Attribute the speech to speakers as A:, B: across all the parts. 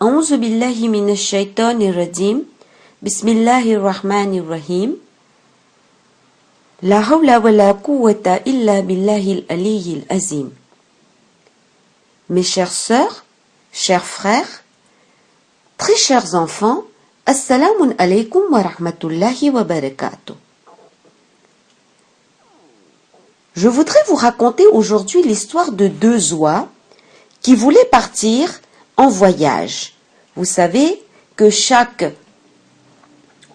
A: أعوذ بالله من الشيطان الرجيم بسم الله الرحمن الرحيم لا حول ولا قوة إلا بالله العلي العظيم. Mes chères sœurs, chers frères, très chers enfants, Assalamu alaikum wa rahmatullahi wa barakatuh. Je voudrais vous raconter aujourd'hui l'histoire de deux oies qui voulaient partir en voyage. Vous savez que chaque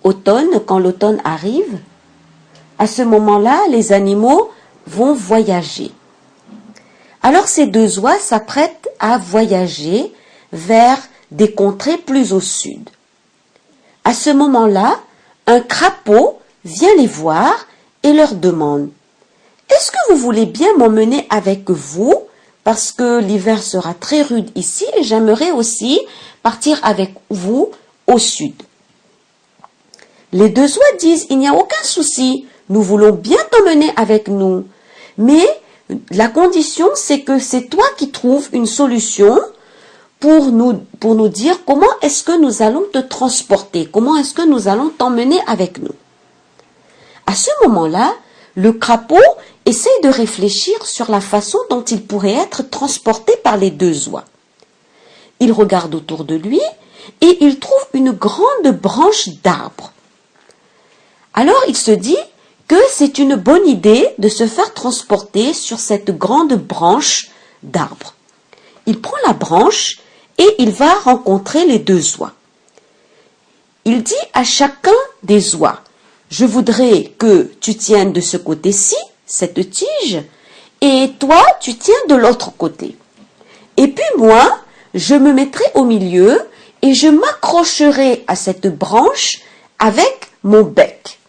A: automne, quand l'automne arrive, à ce moment-là, les animaux vont voyager. Alors ces deux oies s'apprêtent à voyager vers des contrées plus au sud. À ce moment-là, un crapaud vient les voir et leur demande « Est-ce que vous voulez bien m'emmener avec vous parce que l'hiver sera très rude ici et j'aimerais aussi partir avec vous au sud ?» Les deux oies disent « Il n'y a aucun souci, nous voulons bien t'emmener avec nous, mais la condition c'est que c'est toi qui trouves une solution pour nous dire comment est-ce que nous allons te transporter, comment est-ce que nous allons t'emmener avec nous. » À ce moment-là, le crapaud essaye de réfléchir sur la façon dont il pourrait être transporté par les deux oies. Il regarde autour de lui et il trouve une grande branche d'arbre. Alors il se dit que c'est une bonne idée de se faire transporter sur cette grande branche d'arbre. Il prend la branche et il va rencontrer les deux oies. Il dit à chacun des oies « Je voudrais que tu tiennes de ce côté-ci, cette tige, et toi, tu tiens de l'autre côté. Et puis moi, je me mettrai au milieu et je m'accrocherai à cette branche avec mon bec. »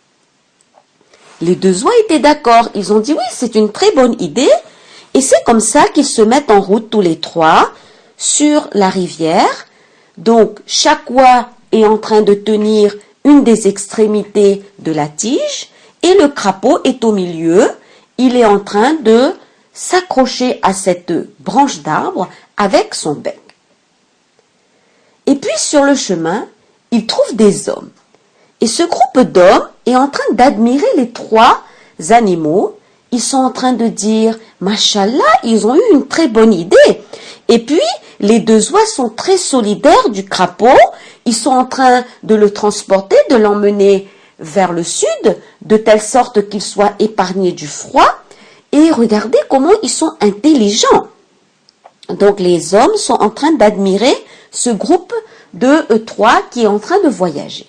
A: Les deux oies étaient d'accord. Ils ont dit « Oui, c'est une très bonne idée. » Et c'est comme ça qu'ils se mettent en route tous les trois sur la rivière. Donc, chaque oie est en train de tenir une des extrémités de la tige et le crapaud est au milieu. Il est en train de s'accrocher à cette branche d'arbre avec son bec. Et puis sur le chemin, il trouve des hommes. Et ce groupe d'hommes est en train d'admirer les trois animaux. Ils sont en train de dire « Mashallah, ils ont eu une très bonne idée ». Et puis, les deux oies sont très solidaires du crapaud. Ils sont en train de le transporter, de l'emmener vers le sud, de telle sorte qu'il soit épargné du froid. Et regardez comment ils sont intelligents. Donc les hommes sont en train d'admirer ce groupe de trois qui est en train de voyager.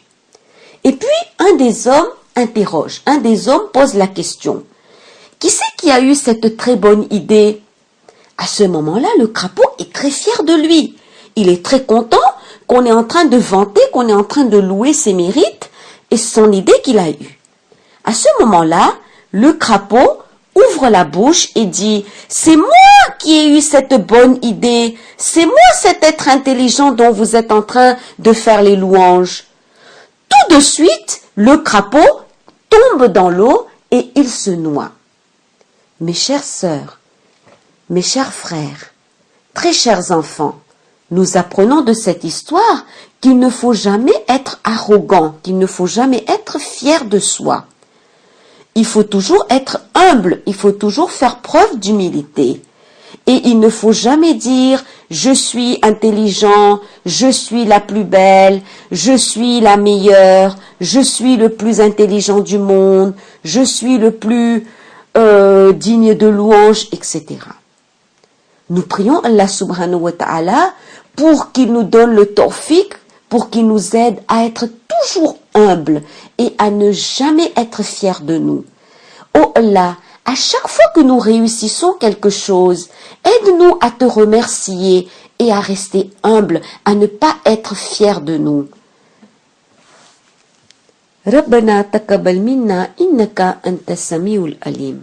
A: Et puis un des hommes interroge, un des hommes pose la question. Qui c'est qui a eu cette très bonne idée? À ce moment-là, le crapaud est très fier de lui. Il est très content qu'on est en train de vanter, qu'on est en train de louer ses mérites et son idée qu'il a eue. À ce moment-là, le crapaud ouvre la bouche et dit « C'est moi qui ai eu cette bonne idée, c'est moi cet être intelligent dont vous êtes en train de faire les louanges. » Tout de suite, le crapaud tombe dans l'eau et il se noie. Mes chères sœurs, mes chers frères, très chers enfants, nous apprenons de cette histoire qu'il ne faut jamais être arrogant, qu'il ne faut jamais être fier de soi. Il faut toujours être humble, il faut toujours faire preuve d'humilité. Et il ne faut jamais dire « je suis intelligent, je suis la plus belle, je suis la meilleure, je suis le plus intelligent du monde, je suis le plus digne de louange, etc. » Nous prions Allah subhanahu wa ta'ala pour qu'il nous donne le tawfiq, pour qu'il nous aide à être toujours humbles et à ne jamais être fiers de nous. Oh Allah, à chaque fois que nous réussissons quelque chose, aide-nous à te remercier et à rester humbles, à ne pas être fiers de nous. Rabbana taqabbal minna innaka anta samiul alim.